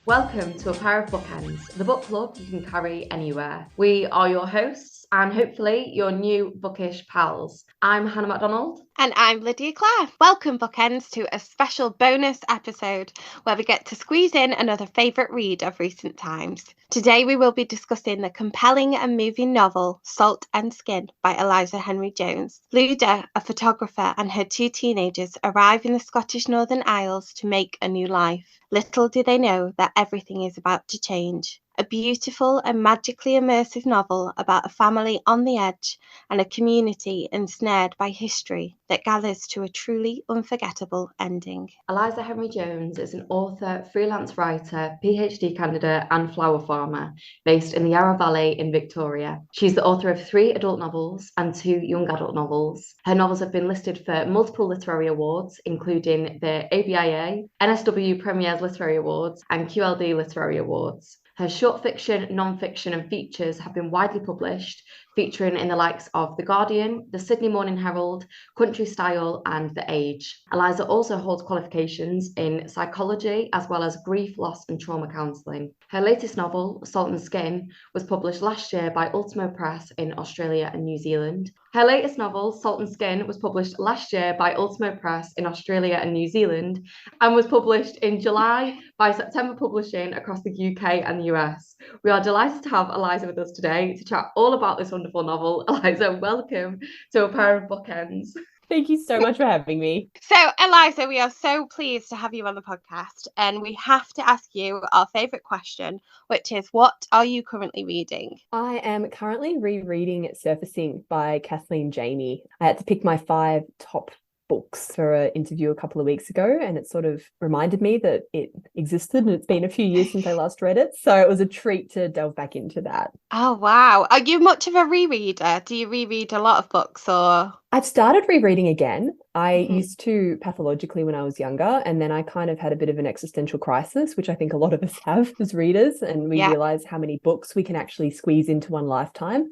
Welcome to a pair of bookends, the book club you can carry anywhere. We are your hosts and hopefully your new bookish pals. I'm Hannah MacDonald. And I'm Lydia Clare. Welcome, Bookends, to a special bonus episode where we get to squeeze in another favourite read of recent times. Today we will be discussing the compelling and moving novel Salt and Skin by Eliza Henry-Jones. Luda, a photographer, and her two teenagers arrive in the Scottish Northern Isles to make a new life. Little do they know that everything is about to change. A beautiful and magically immersive novel about a family on the edge and a community ensnared by history that gathers to a truly unforgettable ending. Eliza Henry-Jones is an author, freelance writer, PhD candidate and flower farmer based in the Yarra Valley in Victoria. She's the author of 3 adult novels and 2 young adult novels. Her novels have been listed for multiple literary awards, including the ABIA, NSW Premier's Literary Awards and QLD Literary Awards. Her short fiction, non-fiction and features have been widely published, featuring in the likes of The Guardian, The Sydney Morning Herald, Country Style and The Age. Eliza also holds qualifications in psychology as well as grief, loss and trauma counselling. Her latest novel, Salt and Skin, was published last year by Ultimo Press in Australia and New Zealand. Her latest novel, Salt and Skin, was published last year by Ultimo Press in Australia and New Zealand and was published in July by September Publishing across the UK and the US. We are delighted to have Eliza with us today to chat all about this wonderful novel. Eliza, welcome to a pair of bookends. Thank you so much for having me. So, Eliza, we are so pleased to have you on the podcast, and we have to ask you our favourite question, which is, what are you currently reading? I am currently rereading Surfacing by Kathleen. I had to pick my 5 top books for an interview a couple of weeks ago, and it sort of reminded me that it existed, and it's been a few years since I last read it, so it was a treat to delve back into that. Oh, wow. Are you much of a rereader? Do you reread a lot of books, or...? I've started rereading again. I used to pathologically when I was younger, and then I kind of had a bit of an existential crisis, which I think a lot of us have as readers, and we realize how many books we can actually squeeze into one lifetime.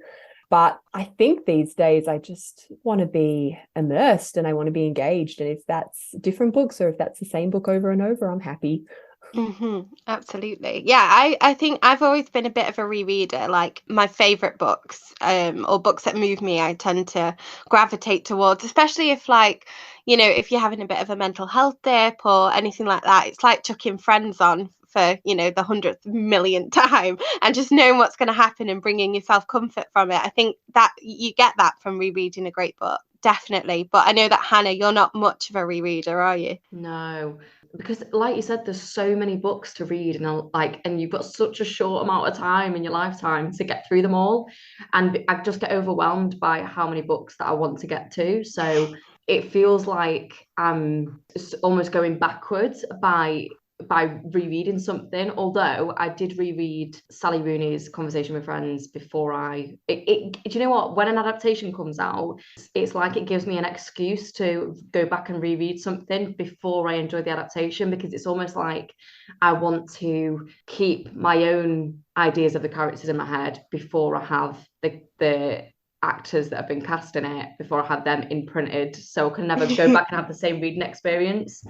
But I think these days I just want to be immersed and I want to be engaged. And if that's different books or if that's the same book over and over, I'm happy. Absolutely. Yeah, I think I've always been a bit of a rereader. Like my favourite books or books that move me, I tend to gravitate towards, especially if if you're having a bit of a mental health dip or anything like that. It's like chucking Friends on for the 100th millionth time and just knowing what's going to happen and bringing yourself comfort from it. I think that you get that from rereading a great book, definitely. But I know that, Hannah, you're not much of a rereader, are you? No, because like you said, there's so many books to read and you've got such a short amount of time in your lifetime to get through them all, and I just get overwhelmed by how many books that I want to get to. So it feels like I'm almost going backwards by rereading something, although I did reread Sally Rooney's Conversation with Friends before do you know what, when an adaptation comes out, it's like it gives me an excuse to go back and reread something before I enjoy the adaptation, because it's almost like I want to keep my own ideas of the characters in my head before I have the actors that have been cast in it, before I have them imprinted, so I can never go back and have the same reading experience.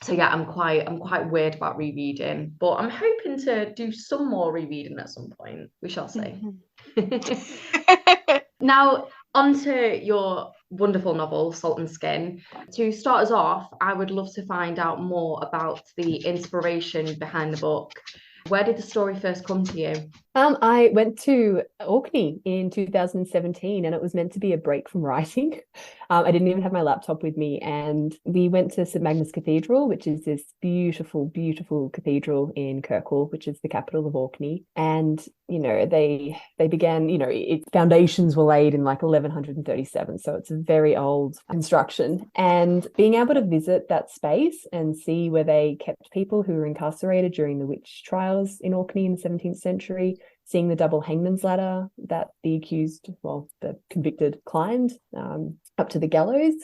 So yeah, I'm quite weird about rereading, but I'm hoping to do some more rereading at some point. We shall see. Now, onto your wonderful novel, Salt and Skin. To start us off, I would love to find out more about the inspiration behind the book. Where did the story first come to you? I went to Orkney in 2017, and it was meant to be a break from writing. I didn't even have my laptop with me, and we went to St Magnus Cathedral, which is this beautiful, beautiful cathedral in Kirkwall, which is the capital of Orkney. And they began, its foundations were laid in like 1137, so it's a very old construction. And being able to visit that space and see where they kept people who were incarcerated during the witch trials in Orkney in the 17th century, seeing the double hangman's ladder that the convicted climbed up to the gallows,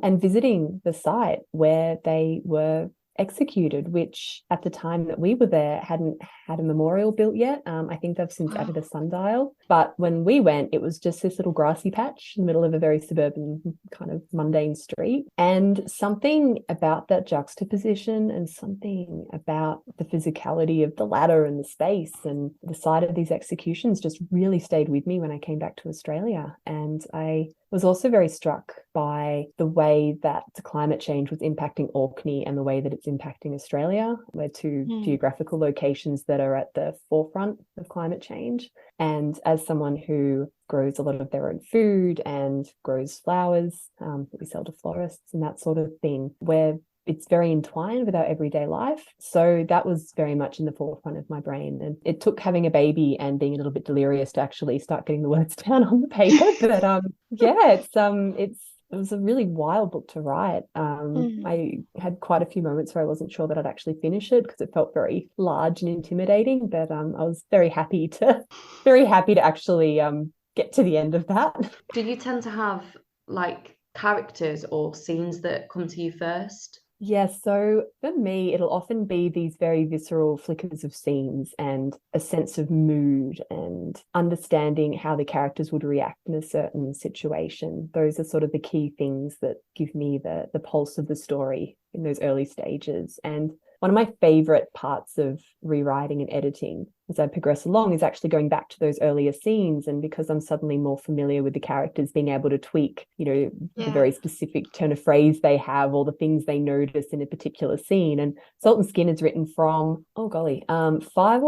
and visiting the site where they were executed, which at the time that we were there hadn't had a memorial built yet. I think they've since added a sundial. But when we went, it was just this little grassy patch in the middle of a very suburban kind of mundane street. And something about that juxtaposition and something about the physicality of the ladder and the space and the sight of these executions just really stayed with me when I came back to Australia. And I was also very struck by the way that the climate change was impacting Orkney and the way that it's impacting Australia. We're two geographical locations that are at the forefront of climate change. And as someone who grows a lot of their own food and grows flowers that we sell to florists and that sort of thing, it's very entwined with our everyday life. So that was very much in the forefront of my brain. And it took having a baby and being a little bit delirious to actually start getting the words down on the paper. But it was a really wild book to write. I had quite a few moments where I wasn't sure that I'd actually finish it because it felt very large and intimidating. But I was very happy to actually get to the end of that. Do you tend to have like characters or scenes that come to you first? Yes, so for me, it'll often be these very visceral flickers of scenes and a sense of mood and understanding how the characters would react in a certain situation. Those are sort of the key things that give me the pulse of the story in those early stages. And one of my favorite parts of rewriting and editing as I progress along is actually going back to those earlier scenes. And because I'm suddenly more familiar with the characters, being able to tweak, the very specific turn of phrase they have or the things they notice in a particular scene. And Salt and Skin is written from, five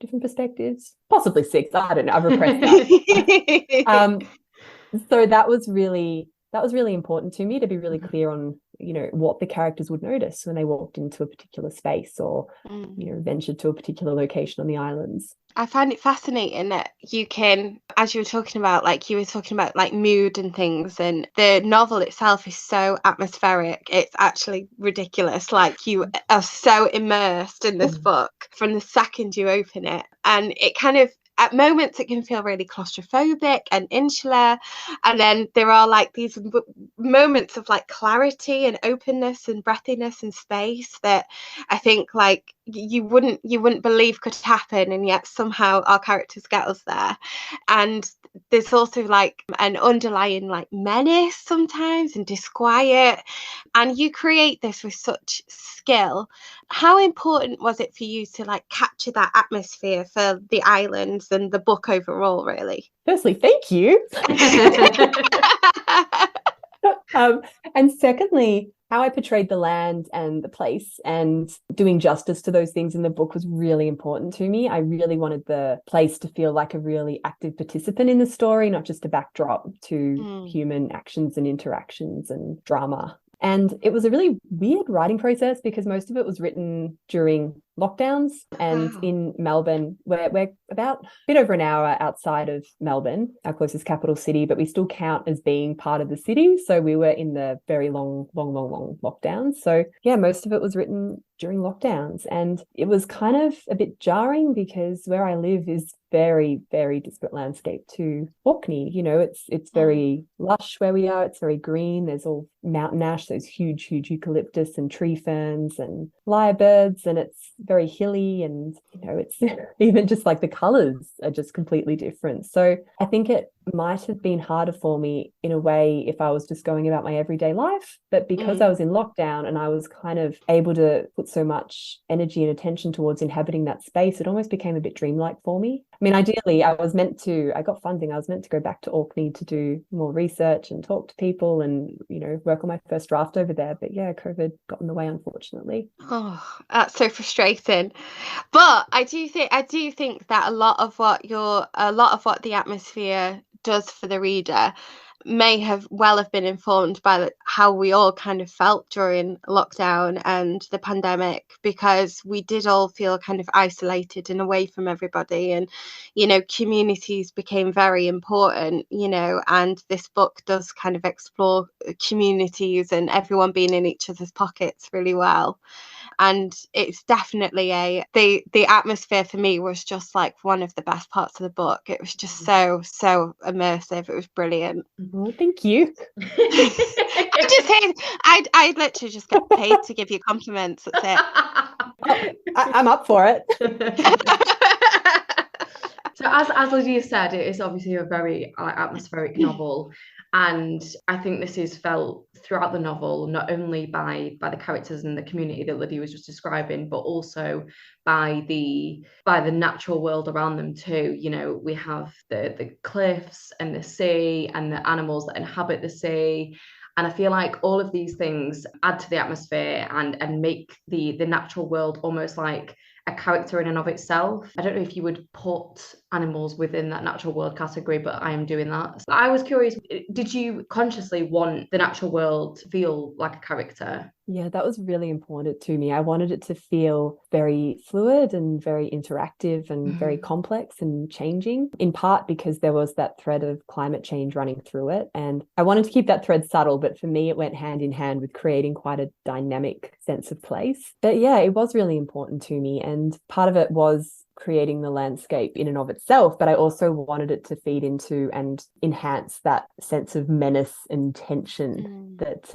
different perspectives, possibly six. I don't know. I've repressed that. So that was really important to me to be really clear on, what the characters would notice when they walked into a particular space or, ventured to a particular location on the islands. I find it fascinating that you can, as you were talking about, like mood and things, and the novel itself is so atmospheric. It's actually ridiculous. Like, you are so immersed in this book from the second you open it. And it kind of, at moments it can feel really claustrophobic and insular, and then there are like these moments of like clarity and openness and breathiness and space that I think like you wouldn't believe could happen, and yet somehow our characters get us there. And there's also like an underlying like menace sometimes and disquiet, and you create this with such skill. How important was it for you to like capture that atmosphere for the islands and the book overall, really? Firstly, thank you. And secondly, how I portrayed the land and the place and doing justice to those things in the book was really important to me. I really wanted the place to feel like a really active participant in the story, not just a backdrop to human actions and interactions and drama. And it was a really weird writing process because most of it was written during lockdowns. And in Melbourne, we're about a bit over an hour outside of Melbourne, our closest capital city, but we still count as being part of the city. So we were in the very long lockdowns. So yeah, most of it was written during lockdowns. And it was kind of a bit jarring because where I live is very, very disparate landscape to Orkney. It's very lush where we are. It's very green. There's all mountain ash, those huge eucalyptus and tree ferns and lyrebirds, and it's very hilly, and it's even just like the colors are just completely different. So I think it might have been harder for me in a way if I was just going about my everyday life, but because I was in lockdown and I was kind of able to put so much energy and attention towards inhabiting that space, it almost became a bit dreamlike for me. I mean, ideally I got funding, I was meant to go back to Orkney to do more research and talk to people and work on my first draft over there, but yeah, COVID got in the way, unfortunately. Oh, that's so frustrating. But I do think that a lot of what the atmosphere does for the reader may have been informed by how we all kind of felt during lockdown and the pandemic, because we did all feel kind of isolated and away from everybody, and communities became very important, and this book does kind of explore communities and everyone being in each other's pockets really well. And it's definitely the atmosphere for me was just like one of the best parts of the book. It was just so immersive. It was brilliant. Oh, thank you. I literally just get paid to give you compliments. That's it. I'm up for it. So as Lydia said, it is obviously a very atmospheric novel, and I think this is felt throughout the novel, not only by the characters and the community that Lydia was just describing, but also by the natural world around them too. You know, we have the cliffs and the sea and the animals that inhabit the sea. And I feel like all of these things add to the atmosphere and make the natural world almost like a character in and of itself. I don't know if you would put animals within that natural world category, but I am doing that. So I was curious, did you consciously want the natural world to feel like a character? Yeah, that was really important to me. I wanted it to feel very fluid and very interactive and very complex and changing, in part because there was that thread of climate change running through it. And I wanted to keep that thread subtle, but for me, it went hand in hand with creating quite a dynamic sense of place. But yeah, it was really important to me. And part of it was creating the landscape in and of itself, but I also wanted it to feed into and enhance that sense of menace and tension that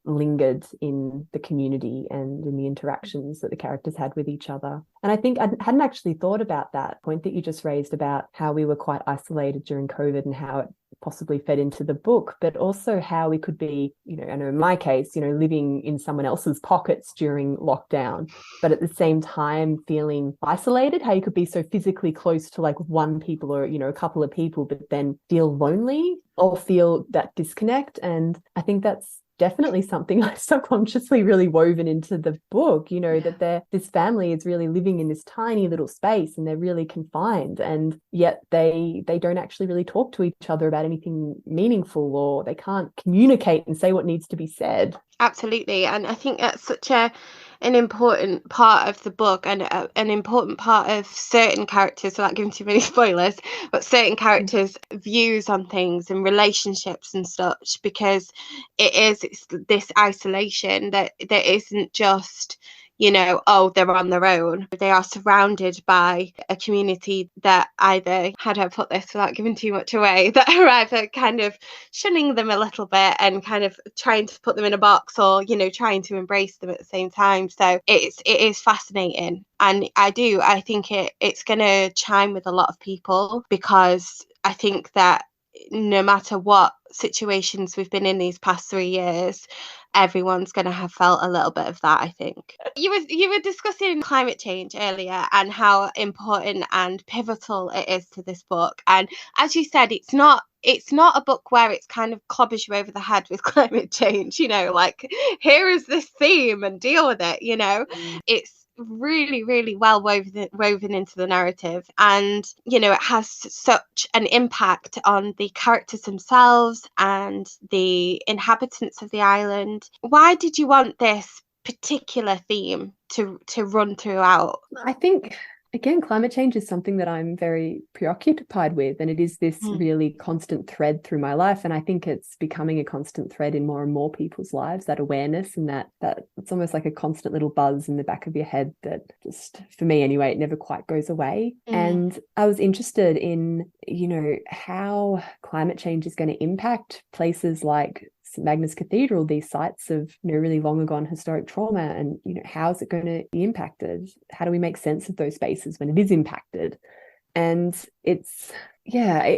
lingered in the community and in the interactions that the characters had with each other. And I think I hadn't actually thought about that point that you just raised about how we were quite isolated during COVID and how it possibly fed into the book, but also how we could be, you know, I know in my case, you know, living in someone else's pockets during lockdown, but at the same time feeling isolated, how you could be so physically close to like one people or, you know, a couple of people, but then feel lonely or feel that disconnect. And I think that's definitely something I subconsciously really woven into the book, you know, that this family is really living in this tiny little space and they're really confined, and yet they don't actually really talk to each other about anything meaningful, or they can't communicate and say what needs to be said. Absolutely. And I think that's such an important part of the book, and an important part of certain characters, without giving too many spoilers, but certain characters' views on things and relationships and such, because it's this isolation that isn't just, you know, oh, they're on their own. They are surrounded by a community that either, how do I put this without giving too much away, that are either kind of shunning them a little bit and kind of trying to put them in a box, or, you know, trying to embrace them at the same time. So it is fascinating. And I think it's going to chime with a lot of people, because I think that no matter what situations we've been in these past 3 years, everyone's going to have felt a little bit of that, I think. You were discussing climate change earlier and how important and pivotal it is to this book. And as you said, it's not a book where it's kind of clobbers you over the head with climate change, you know, like, here is this theme and deal with it, you know. It's really, really well woven into the narrative, and, you know, it has such an impact on the characters themselves and the inhabitants of the island. Why did you want this particular theme to run throughout? I think, again, climate change is something that I'm very preoccupied with, and it is this really constant thread through my life. And I think it's becoming a constant thread in more and more people's lives, that awareness, and that it's almost like a constant little buzz in the back of your head that, just for me anyway, it never quite goes away. And I was interested in, you know, how climate change is going to impact places like St Magnus Cathedral, these sites of, you know, really long ago historic trauma, and, you know, how is it going to be impacted? How do we make sense of those spaces when it is impacted? And it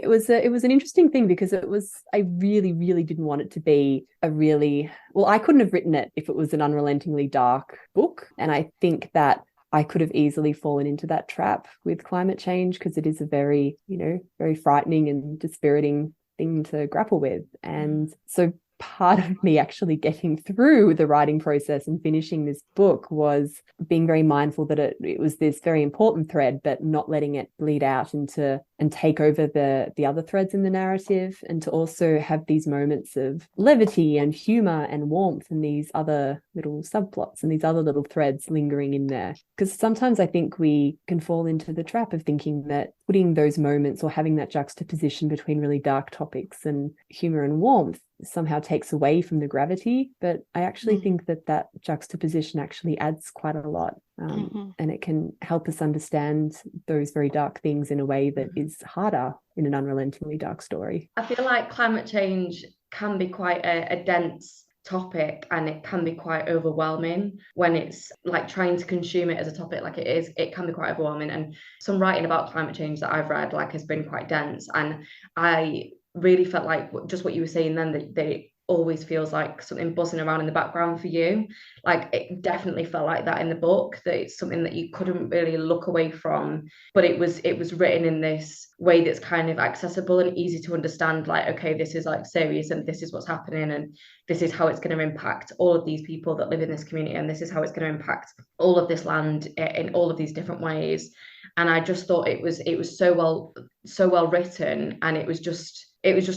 was an interesting thing, because I really, really didn't want it to be I couldn't have written it if it was an unrelentingly dark book. And I think that I could have easily fallen into that trap with climate change, because it is a very, you know, very frightening and dispiriting thing to grapple with. And so part of me actually getting through the writing process and finishing this book was being very mindful that it was this very important thread, but not letting it bleed out into and take over the other threads in the narrative, and to also have these moments of levity and humor and warmth and these other little subplots and these other little threads lingering in there. Because sometimes I think we can fall into the trap of thinking that putting those moments or having that juxtaposition between really dark topics and humor and warmth somehow takes away from the gravity. But I actually think that juxtaposition actually adds quite a lot. And it can help us understand those very dark things in a way that is harder in an unrelentingly dark story. I feel like climate change can be quite a dense topic, and it can be quite overwhelming when it's like trying to consume it as a topic like it is. It can be quite overwhelming, and some writing about climate change that I've read like has been quite dense, and I really felt like just what you were saying then, that it always feels like something buzzing around in the background for you. Like it definitely felt like that in the book, that it's something that you couldn't really look away from, but it was written in this way that's kind of accessible and easy to understand. Like, okay, this is like serious, and this is what's happening, and this is how it's going to impact all of these people that live in this community, and this is how it's going to impact all of this land in all of these different ways. And I just thought it was so well written, and it was just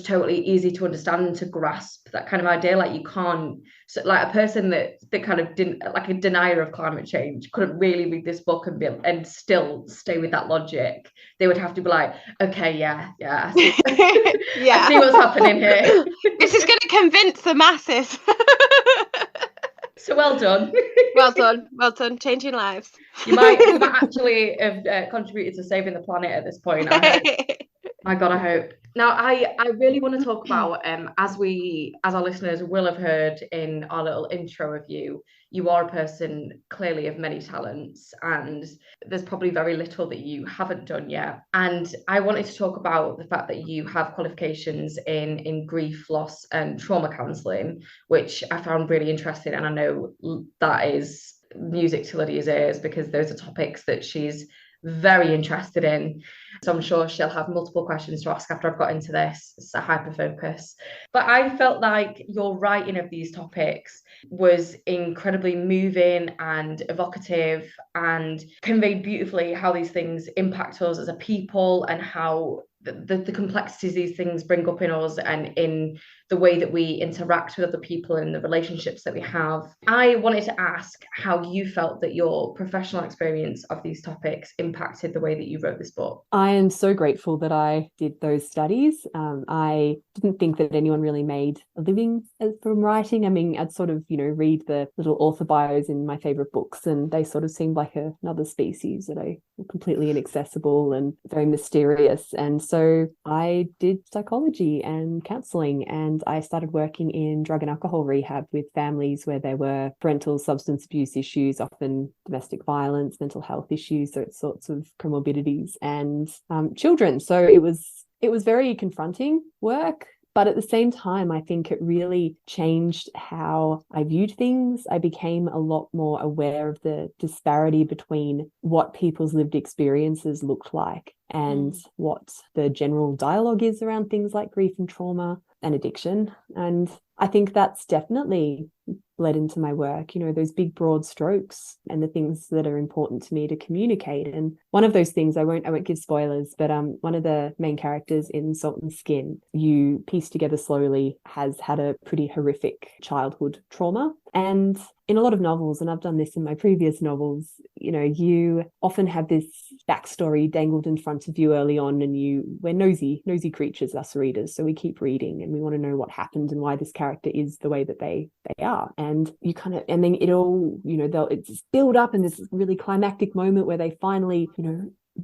totally easy to understand and to grasp that kind of idea. Like you can't, so like a person that kind of didn't, like a denier of climate change, couldn't really read this book and still stay with that logic. They would have to be like, okay, yeah, I see, I see what's happening here. This is going to convince the masses. So well done. well done, changing lives. You might actually have contributed to saving the planet at this point. My God, I hope. Now, I really want to talk about, as our listeners will have heard in our little intro of you, you are a person clearly of many talents, and there's probably very little that you haven't done yet. And I wanted to talk about the fact that you have qualifications in grief, loss, and trauma counselling, which I found really interesting. And I know that is music to Lydia's ears, because those are topics that she's very interested in. So I'm sure she'll have multiple questions to ask after I've got into this. It's a hyper focus. But I felt like your writing of these topics was incredibly moving and evocative, and conveyed beautifully how these things impact us as a people, and how the complexities these things bring up in us, and in the way that we interact with other people and the relationships that we have. I wanted to ask how you felt that your professional experience of these topics impacted the way that you wrote this book. I am so grateful that I did those studies. I didn't think that anyone really made a living from writing. I mean, I'd sort of, read the little author bios in my favorite books, and they sort of seemed like another species that are completely inaccessible and very mysterious. And so I did psychology and counseling, and I started working in drug and alcohol rehab with families where there were parental substance abuse issues, often domestic violence, mental health issues, those sorts of comorbidities, and children. So it was very confronting work. But at the same time, I think it really changed how I viewed things. I became a lot more aware of the disparity between what people's lived experiences looked like and what the general dialogue is around things like grief and trauma and addiction. And I think that's definitely bled into my work, those big broad strokes and the things that are important to me to communicate. And one of those things, I won't give spoilers, but one of the main characters in Salt and Skin, you piece together slowly, has had a pretty horrific childhood trauma. And in a lot of novels, and I've done this in my previous novels, you often have this backstory dangled in front of you early on, and we're nosy creatures, us readers. So we keep reading and we want to know what happened and why this character is the way that they are. And you and then it all, it's build up in this really climactic moment where they finally,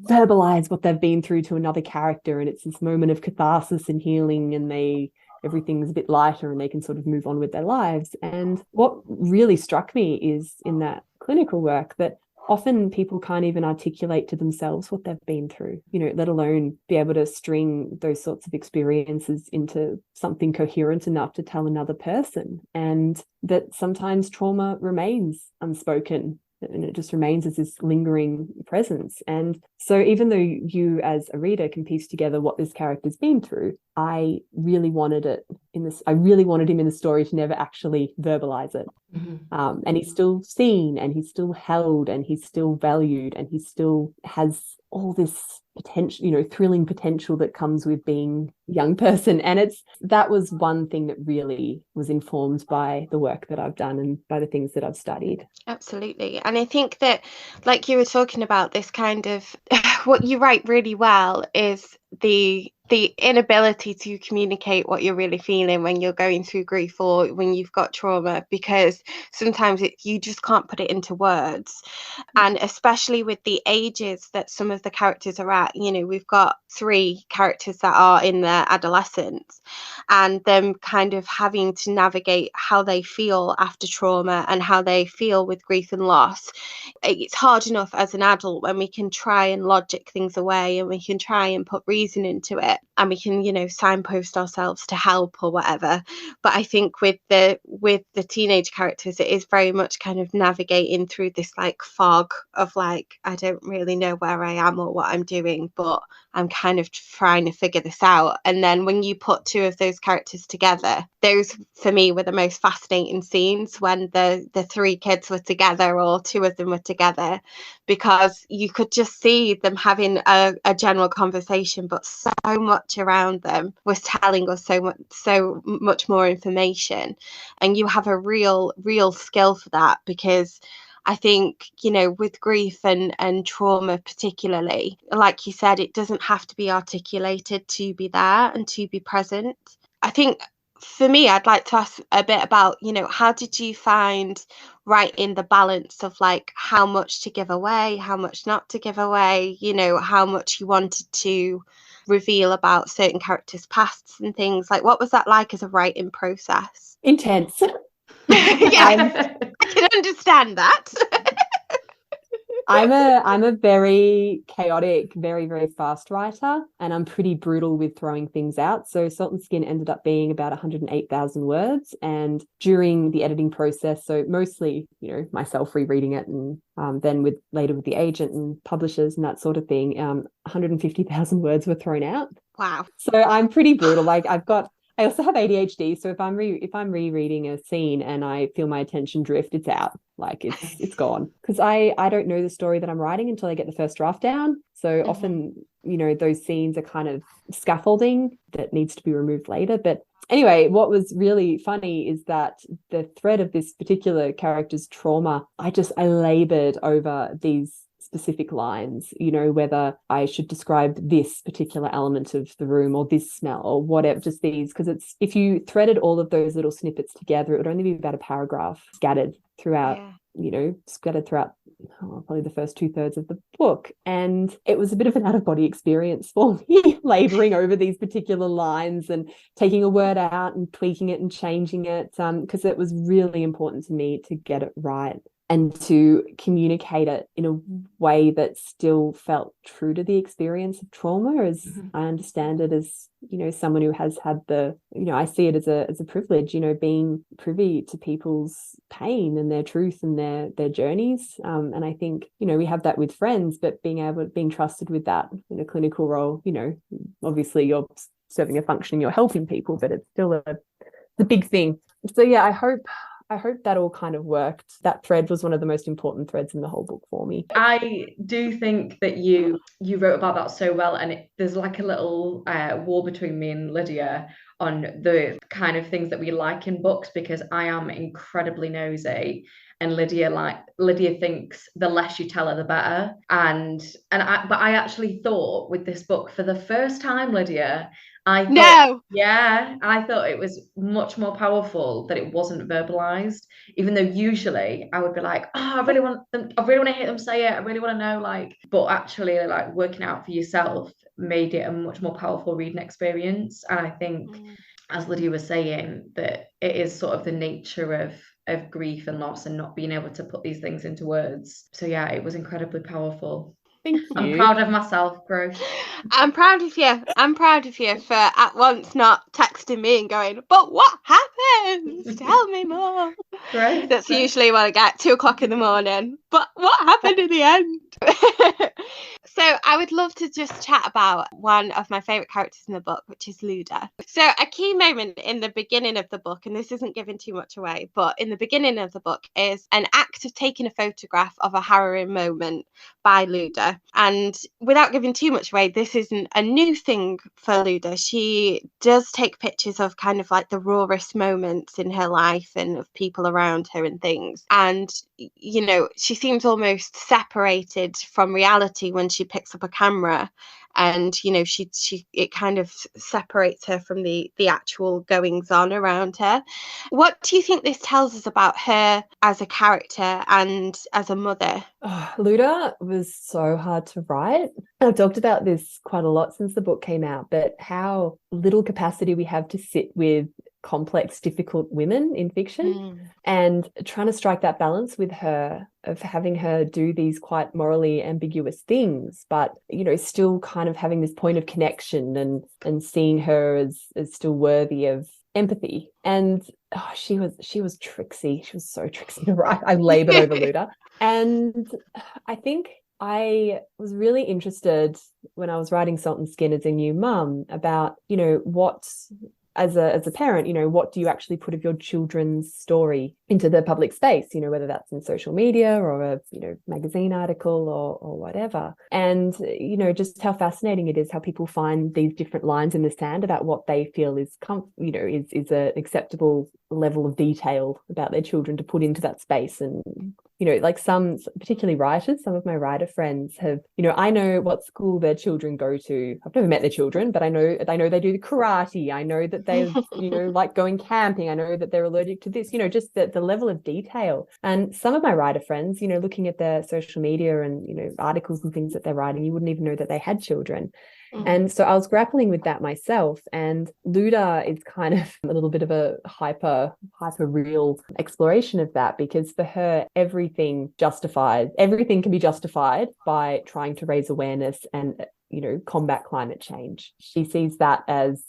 verbalize what they've been through to another character. And it's this moment of catharsis and healing, and everything's a bit lighter and they can sort of move on with their lives. And what really struck me is in that clinical work that often people can't even articulate to themselves what they've been through, let alone be able to string those sorts of experiences into something coherent enough to tell another person. And that sometimes trauma remains unspoken, and it just remains as this lingering presence. And so even though you as a reader can piece together what this character's been through, I really wanted him in the story to never actually verbalize it. Mm-hmm. And he's still seen, and he's still held, and he's still valued, and he still has all this potential, thrilling potential that comes with being a young person. And that was one thing that really was informed by the work that I've done and by the things that I've studied. Absolutely. And I think that, like you were talking about, this kind of what you write really well is the inability to communicate what you're really feeling when you're going through grief or when you've got trauma, because sometimes you just can't put it into words. And especially with the ages that some of the characters are at, you know, we've got 3 characters that are in their adolescence, and them kind of having to navigate how they feel after trauma and how they feel with grief and loss. It's hard enough as an adult when we can try and logic things away and we can try and put reason into it, and we can, you know, signpost ourselves to help or whatever. But I think with the teenage characters, it is very much kind of navigating through this like fog of like, I don't really know where I am or what I'm doing, but I'm kind of trying to figure this out. And then when you put 2 of those characters together, those for me were the most fascinating scenes, when the 3 kids were together or 2 of them were together, because you could just see them having a general conversation, but so much around them was telling us so much more information. And you have a real skill for that, because I think, you know, with grief and trauma particularly, like you said, it doesn't have to be articulated to be there and to be present. I think for me, I'd like to ask a bit about, you know, how did you find writing the balance of like how much to give away, how much not to give away, you know, how much you wanted to reveal about certain characters' pasts and things? Like, what was that like as a writing process? Intense. Yeah, I can understand that. I'm a very chaotic, very, very fast writer, and I'm pretty brutal with throwing things out. So Salt and Skin ended up being about 108,000 words. And during the editing process, so mostly, you know, myself rereading it, and then later with the agent and publishers and that sort of thing, 150,000 words were thrown out. Wow. So I'm pretty brutal. Like I also have ADHD, so if I'm rereading a scene and I feel my attention drift, it's out. Like it's gone, because I don't know the story that I'm writing until I get the first draft down. So often, you know, those scenes are kind of scaffolding that needs to be removed later. But anyway, what was really funny is that the thread of this particular character's trauma, I labored over these specific lines, you know, whether I should describe this particular element of the room or this smell or whatever, just these, because it's, if you threaded all of those little snippets together, it would only be about a paragraph scattered throughout, probably the first 2/3 of the book. And it was a bit of an out-of-body experience for me, laboring over these particular lines and taking a word out and tweaking it and changing it, because it was really important to me to get it right and to communicate it in a way that still felt true to the experience of trauma, as I understand it, as, you know, someone who has had I see it as a privilege, you know, being privy to people's pain and their truth and their journeys. And I think, you know, we have that with friends, but being trusted with that in a clinical role, you know, obviously you're serving a function, you're helping people, but it's still a big thing. So yeah, I hope that all kind of worked. That thread was one of the most important threads in the whole book for me. I do think that you wrote about that so well, and there's like a little war between me and Lydia on the kind of things that we like in books, because I am incredibly nosy, and Lydia thinks the less you tell her the better. But I actually thought with this book, for the first time, Lydia, I thought it was much more powerful that it wasn't verbalized, even though usually I would be like, oh, I really want to hear them say it, I really want to know, like, but actually like working out for yourself made it a much more powerful reading experience. And I think, as Lydia was saying, that it is sort of the nature of grief and loss and not being able to put these things into words. So yeah, it was incredibly powerful. Thank you. I'm proud of myself, Grace. I'm proud of you. I'm proud of you for at once not texting me and going, but what happens? Tell me more. Great. That's usually when I get 2:00 in the morning. But what happened in the end? So I would love to just chat about one of my favourite characters in the book, which is Luda. So a key moment in the beginning of the book, and this isn't giving too much away, but in the beginning of the book is an act of taking a photograph of a harrowing moment by Luda. And without giving too much away, this isn't a new thing for Luda. She does take pictures of kind of like the rawest moments in her life and of people around her and things. And, you know, she seems almost separated from reality when she picks up a camera. and she it kind of separates her from the actual goings on around her. What do you think this tells us about her as a character and as a mother? Luda was so hard to write. I've talked about this quite a lot since the book came out, but how little capacity we have to sit with complex, difficult women in fiction, and trying to strike that balance with her, of having her do these quite morally ambiguous things, but still kind of having this point of connection and seeing her as still worthy of empathy. And she was tricksy. She was so tricksy to write. I labored over Luda. And I think I was really interested when I was writing Salt and Skin as a new mum about, what, as a parent, what do you actually put of your children's story into the public space, whether that's in social media or a, magazine article or whatever. And, just how fascinating it is how people find these different lines in the sand about what they feel is an acceptable level of detail about their children to put into that space. And like some, particularly writers, some of my writer friends have, I know what school their children go to. I've never met their children, but I know they do the karate. I know that they, like going camping. I know that they're allergic to this, just the level of detail. And some of my writer friends, looking at their social media and, articles and things that they're writing, you wouldn't even know that they had children. And so I was grappling with that myself, and Luda is kind of a little bit of a hyper real exploration of that, because for her, everything can be justified by trying to raise awareness and, combat climate change. She sees that as,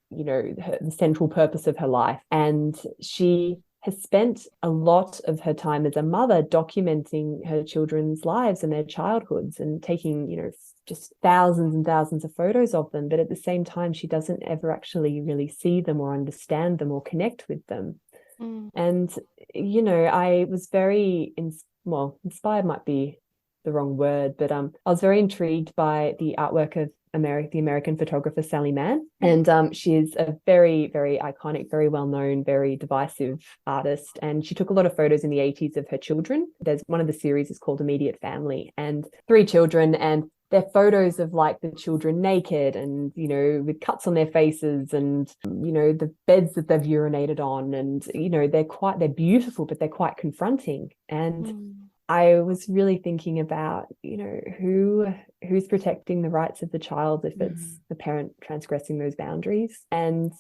the central purpose of her life. And she has spent a lot of her time as a mother documenting her children's lives and their childhoods and taking, just thousands and thousands of photos of them. But at the same time, she doesn't ever actually really see them or understand them or connect with them. And, I was very, inspired might be the wrong word, but I was very intrigued by the artwork of the American photographer Sally Mann. And she is a very, very iconic, very well-known, very divisive artist. And she took a lot of photos in the 80s of her children. There's one of the series is called Immediate Family, and 3 children, and they're photos of like the children naked and, with cuts on their faces and, the beds that they've urinated on. And, they're beautiful, but they're quite confronting. And I was really thinking about, who's protecting the rights of the child if it's the parent transgressing those boundaries, and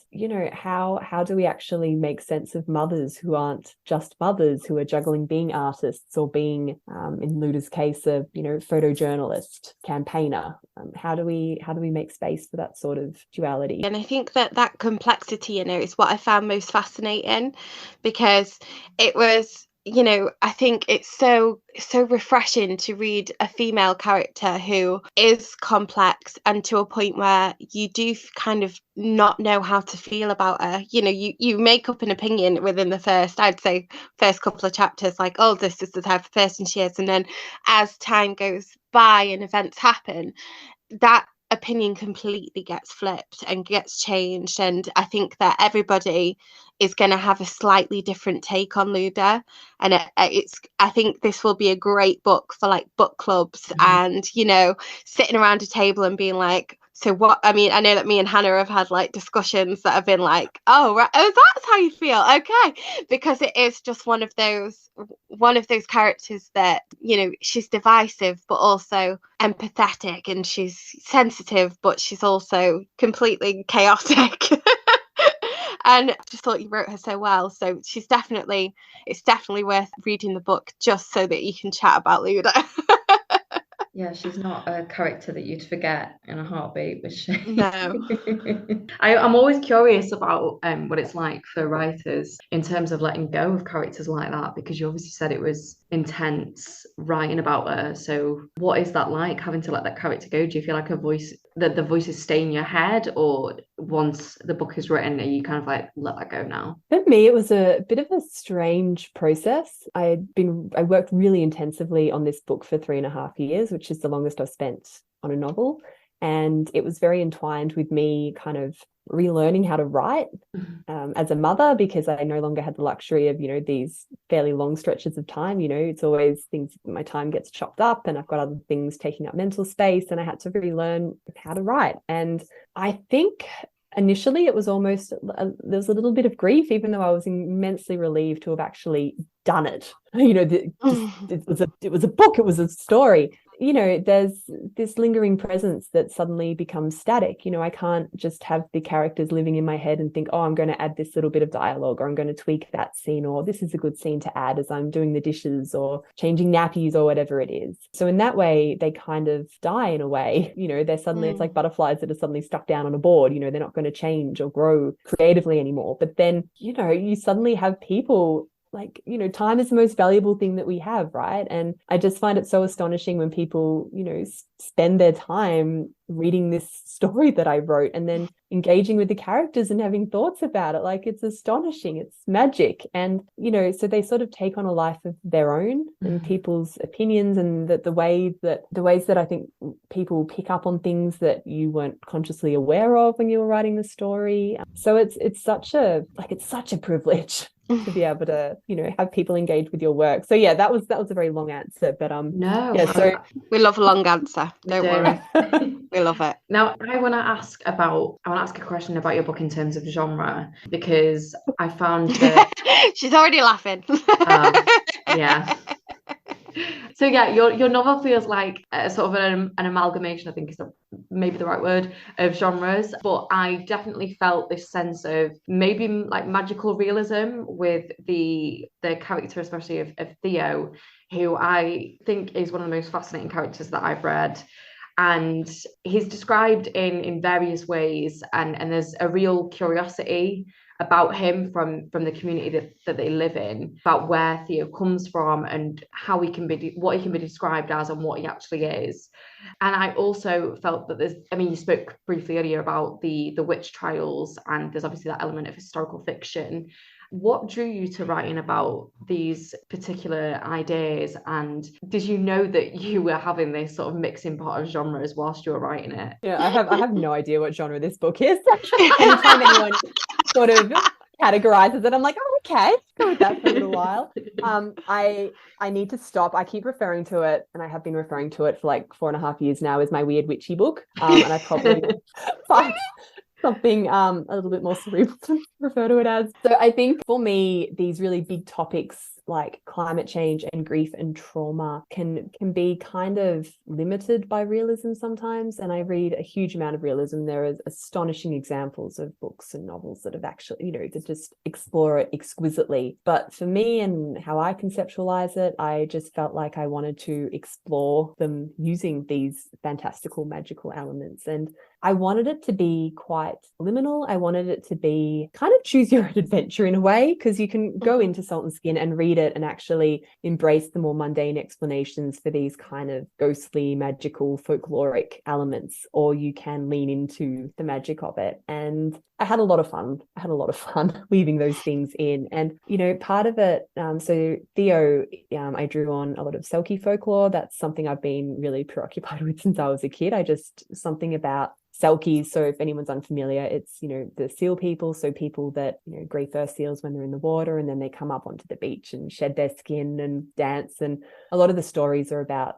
how do we actually make sense of mothers who aren't just mothers, who are juggling being artists or being, in Luda's case, a photojournalist, campaigner. How do we make space for that sort of duality? And I think that complexity, is what I found most fascinating, because it was, I think it's so refreshing to read a female character who is complex, and to a point where you do kind of not know how to feel about her. You make up an opinion within the first couple of chapters, like, oh, this is the type of person she is. And then as time goes by and events happen, that opinion completely gets flipped and gets changed. And I think that everybody is going to have a slightly different take on Luda, and I think this will be a great book for like book clubs and sitting around a table and being like, so what? I mean, I know that me and Hannah have had like discussions that have been like, oh right, oh, that's how you feel, okay, because it is just one of those characters that, she's divisive but also empathetic, and she's sensitive but she's also completely chaotic. And I just thought you wrote her so well. So it's definitely worth reading the book just so that you can chat about Luda. Yeah, she's not a character that you'd forget in a heartbeat, was she? No. I'm always curious about what it's like for writers in terms of letting go of characters like that, because you obviously said it was intense writing about her. So what is that like, having to let that character go? Do you feel like the voices stay in your head, or once the book is written, are you kind of like, let that go now? For me, it was a bit of a strange process. I worked really intensively on this book for 3.5 years, which is the longest I've spent on a novel. And it was very entwined with me kind of relearning how to write as a mother, because I no longer had the luxury of, these fairly long stretches of time. It's always things, my time gets chopped up and I've got other things taking up mental space, and I had to relearn how to write. And I think initially it was almost, there was a little bit of grief, even though I was immensely relieved to have actually done it. It was a book, it was a story. There's this lingering presence that suddenly becomes static. I can't just have the characters living in my head and think, oh, I'm going to add this little bit of dialogue, or I'm going to tweak that scene, or this is a good scene to add as I'm doing the dishes or changing nappies or whatever it is. So in that way, they kind of die in a way. They're suddenly, it's like butterflies that are suddenly stuck down on a board. They're not going to change or grow creatively anymore. But then, you suddenly have people like, time is the most valuable thing that we have, right? And I just find it so astonishing when people, spend their time reading this story that I wrote and then engaging with the characters and having thoughts about it. Like, it's astonishing, it's magic. And, so they sort of take on a life of their own and people's opinions, and the ways that I think people pick up on things that you weren't consciously aware of when you were writing the story. So it's such a privilege to be able to, have people engage with your work. So yeah, that was a very long answer, but no, yeah, so we love a long answer. Don't worry. We love it. Now, I want to ask a question about your book in terms of genre, because I found that she's already laughing. Yeah. So yeah, your novel feels like a sort of an amalgamation, I think is maybe the right word, of genres. But I definitely felt this sense of maybe like magical realism with the character, especially of Theo, who I think is one of the most fascinating characters that I've read. And he's described in various ways, and there's a real curiosity about him from the community that they live in, about where Theo comes from and how what he can be described as and what he actually is. And I also felt that you spoke briefly earlier about the witch trials, and there's obviously that element of historical fiction. What drew you to writing about these particular ideas, and did you know that you were having this sort of mixing pot of genres whilst you were writing it? Yeah, I have no idea what genre this book is. Anytime anyone sort of categorizes it, I'm like, oh, okay, go with that for a little while. I need to stop. I keep referring to it, and I have been referring to it for like 4.5 years now, as my weird witchy book. And I probably find something a little bit more cerebral to refer to it as. So I think for me, these really big topics like climate change and grief and trauma can be kind of limited by realism sometimes. And I read a huge amount of realism. There are astonishing examples of books and novels that have actually, that just explore it exquisitely. But for me and how I conceptualize it, I just felt like I wanted to explore them using these fantastical, magical elements. And I wanted it to be quite liminal. I wanted it to be kind of choose your own adventure in a way, because you can go into Salt and Skin and read it and actually embrace the more mundane explanations for these kind of ghostly, magical, folkloric elements, or you can lean into the magic of it. And I had a lot of fun. Weaving those things in. And, part of it, so Theo, I drew on a lot of Selkie folklore. That's something I've been really preoccupied with since I was a kid. Something about Selkies, so if anyone's unfamiliar, it's the seal people, so people that grieve first seals when they're in the water, and then they come up onto the beach and shed their skin and dance. And a lot of the stories are about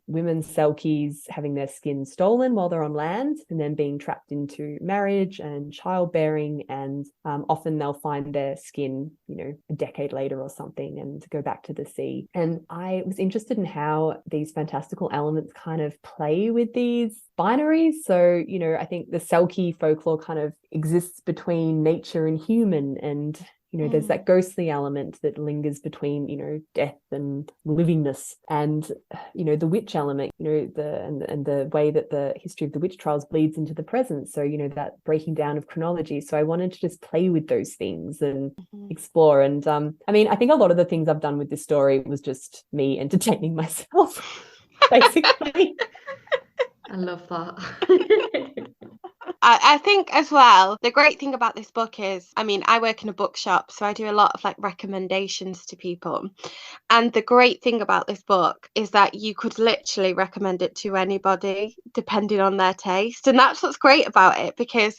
women Selkies having their skin stolen while they're on land, and then being trapped into marriage and childbearing, and often they'll find their skin a decade later or something and go back to the sea. And I was interested in how these fantastical elements kind of play with these binaries. So I think the Selkie folklore kind of exists between nature and human, and there's that ghostly element that lingers between death and livingness, and the witch element, the way that the history of the witch trials bleeds into the present. So that breaking down of chronology. So I wanted to just play with those things and explore. And I think a lot of the things I've done with this story was just me entertaining myself, basically. I love that. I think as well, the great thing about this book is, I mean, I work in a bookshop, so I do a lot of like recommendations to people. And the great thing about this book is that you could literally recommend it to anybody depending on their taste. And that's what's great about it, because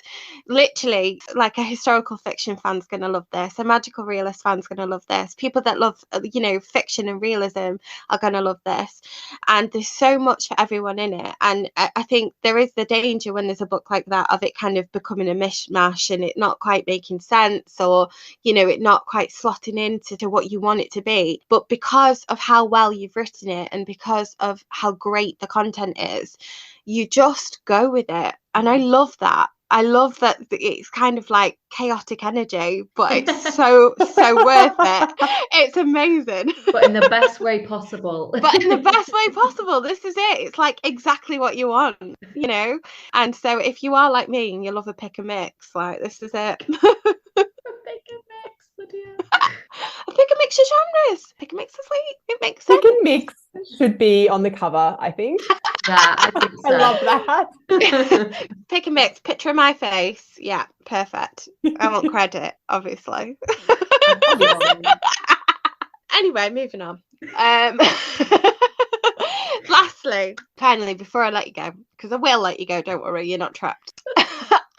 literally, like, a historical fiction fan's going to love this, a magical realist fan's going to love this, people that love, fiction and realism are going to love this. And there's so much for everyone in it. And I think there is the danger when there's a book like that of it kind of becoming a mishmash and it not quite making sense, or, it not quite slotting into what you want it to be. But because of how well you've written it and because of how great the content is, you just go with it. And I love that. I love that it's kind of like chaotic energy, but it's so worth it. It's amazing. But in the best way possible. But in the best way possible. This is it. It's like exactly what you want, And so if you are like me and you love a pick and mix, like, this is it. A pick and mix of genres. Pick and mix is sweet. It makes sense. Pick and mix should be on the cover, I think. Yeah, I think so. I love that. Pick and mix, picture of my face. Yeah, perfect. I want credit, obviously. Anyway, moving on. Lastly, finally, before I let you go, because I will let you go, don't worry, you're not trapped.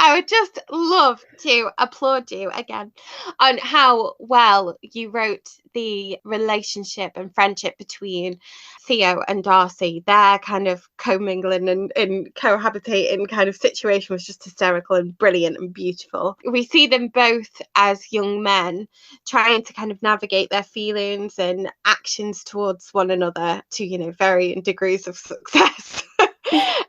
I would just love to applaud you again on how well you wrote the relationship and friendship between Theo and Darcy. Their kind of commingling and cohabitating kind of situation was just hysterical and brilliant and beautiful. We see them both as young men trying to kind of navigate their feelings and actions towards one another to, varying degrees of success.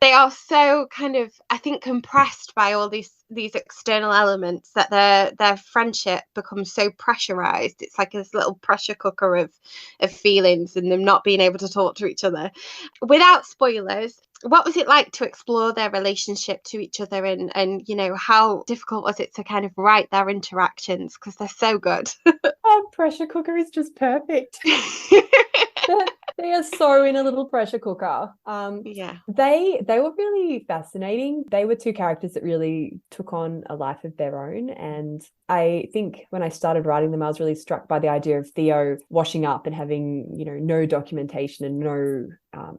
They are so kind of, I think, compressed by all these external elements that their friendship becomes so pressurized. It's like this little pressure cooker of feelings and them not being able to talk to each other. Without spoilers, what was it like to explore their relationship to each other, and how difficult was it to kind of write their interactions, because they're so good? Oh, pressure cooker is just perfect. They are so in a little pressure cooker. Yeah. They were really fascinating. They were two characters that really took on a life of their own. And I think when I started writing them, I was really struck by the idea of Theo washing up and having, no documentation and no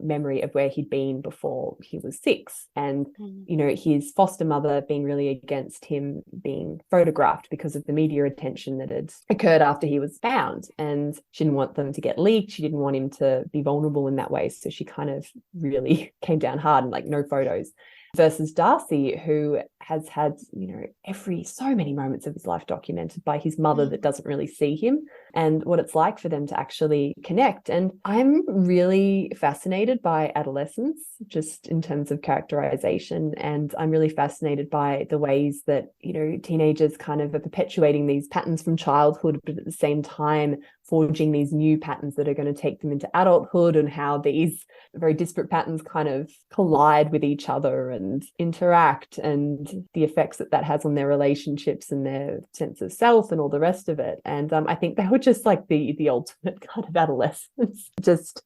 memory of where he'd been before he was 6. And, his foster mother being really against him being photographed because of the media attention that had occurred after he was found. And she didn't want them to get leaked. She didn't want him to be vulnerable in that way. So she kind of really came down hard and like, no photos. Versus Darcy, who has had, so many moments of his life documented by his mother that doesn't really see him, and what it's like for them to actually connect. And I'm really fascinated by adolescence, just in terms of characterization. And I'm really fascinated by the ways that, teenagers kind of are perpetuating these patterns from childhood, but at the same time forging these new patterns that are going to take them into adulthood, and how these very disparate patterns kind of collide with each other and interact, and the effects that has on their relationships and their sense of self and all the rest of it. And I think they were just like the ultimate kind of adolescence, just,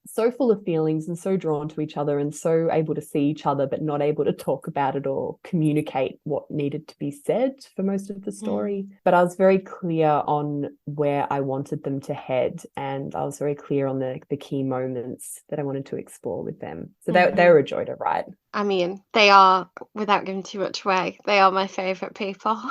so full of feelings and so drawn to each other and so able to see each other, but not able to talk about it or communicate what needed to be said for most of the story. But I was very clear on where I wanted them to head, and I was very clear on the key moments that I wanted to explore with them. So they were a joy to write. I mean, they are, without giving too much away, they are my favourite people.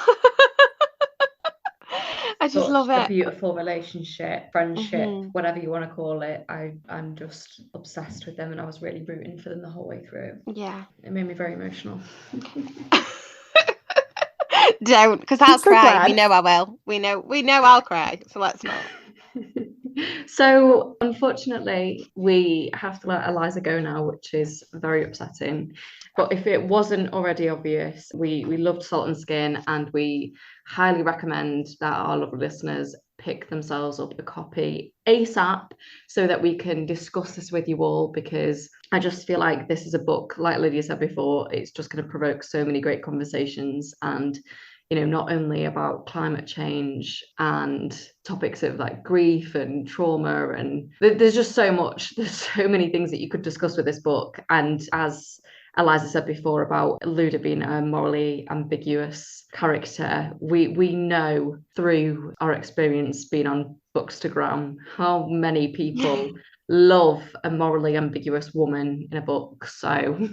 I just love it. A beautiful relationship, friendship, whatever you want to call it. I'm just obsessed with them, and I was really rooting for them the whole way through. Yeah. It made me very emotional. Don't, because I'll cry. Glad. We know I will. We know I'll cry, so let's not. So unfortunately we have to let Eliza go now, which is very upsetting. But if it wasn't already obvious, we loved Salt and Skin, and we highly recommend that our lovely listeners pick themselves up a copy ASAP so that we can discuss this with you all, because I just feel like this is a book, like Lydia said before, it's just going to provoke so many great conversations, and not only about climate change and topics of like grief and trauma, and there's just so much, there's so many things that you could discuss with this book. And as Eliza said before about Luda being a morally ambiguous character, we know through our experience being on Bookstagram how many people love a morally ambiguous woman in a book. So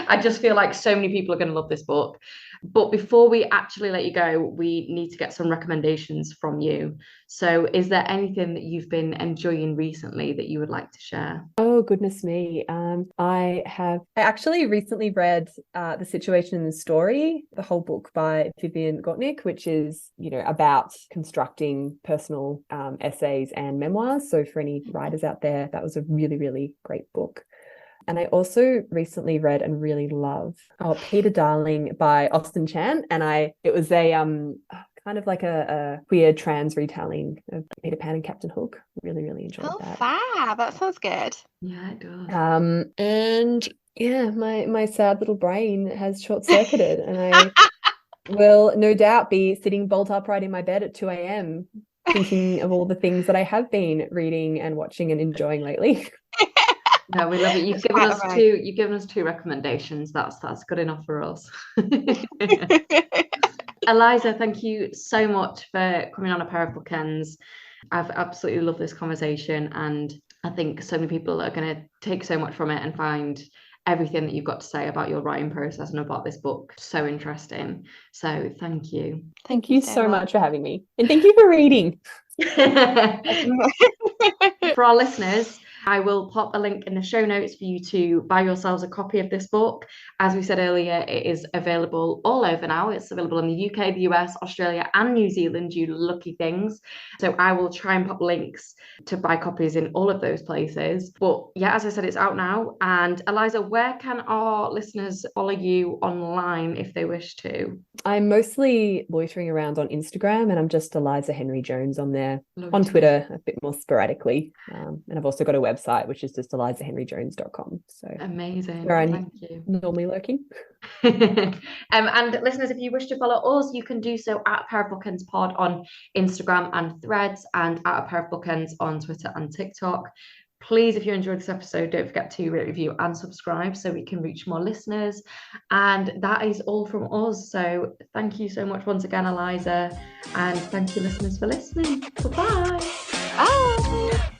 I just feel like so many people are going to love this book. But before we actually let you go, we need to get some recommendations from you. So is there anything that you've been enjoying recently that you would like to share? Oh, goodness me. I actually recently read The Situation in the Story, the whole book by Vivian Gornick, which is, about constructing personal essays and memoirs. So for any writers out there, that was a really, really great book. And I also recently read and really love Peter Darling by Austen Chant. And it was a kind of like a queer trans retelling of Peter Pan and Captain Hook. Really, really enjoyed that. Fab. That sounds good. Yeah, it does. And yeah, my sad little brain has short-circuited, and I will no doubt be sitting bolt upright in my bed at 2 a.m. thinking of all the things that I have been reading and watching and enjoying lately. No, we love it. You've given us two recommendations. That's good enough for us. Eliza, thank you so much for coming on A Pair of Bookends. I've absolutely loved this conversation, and I think so many people are going to take so much from it and find everything that you've got to say about your writing process and about this book so interesting. So thank you. Thank you so much for having me, and thank you for reading. For our listeners, I will pop a link in the show notes for you to buy yourselves a copy of this book. As we said earlier, it is available all over now. It's available in the UK, the US, Australia, and New Zealand, you lucky things. So I will try and pop links to buy copies in all of those places. But yeah, as I said, it's out now. And Eliza, where can our listeners follow you online if they wish to? I'm mostly loitering around on Instagram, and I'm just Eliza Henry-Jones on there. On Twitter, a bit more sporadically. And I've also got a website, which is just elizahenryjones.com. So amazing. Thank you. Normally lurking. And listeners, if you wish to follow us, you can do so at A Pair of Bookends Pod on Instagram and Threads, and at A Pair of Bookends on Twitter and TikTok. Please, if you enjoyed this episode, don't forget to rate, review and subscribe so we can reach more listeners. And that is all from us. So thank you so much once again, Eliza. And thank you, listeners, for listening. Bye-bye. Bye.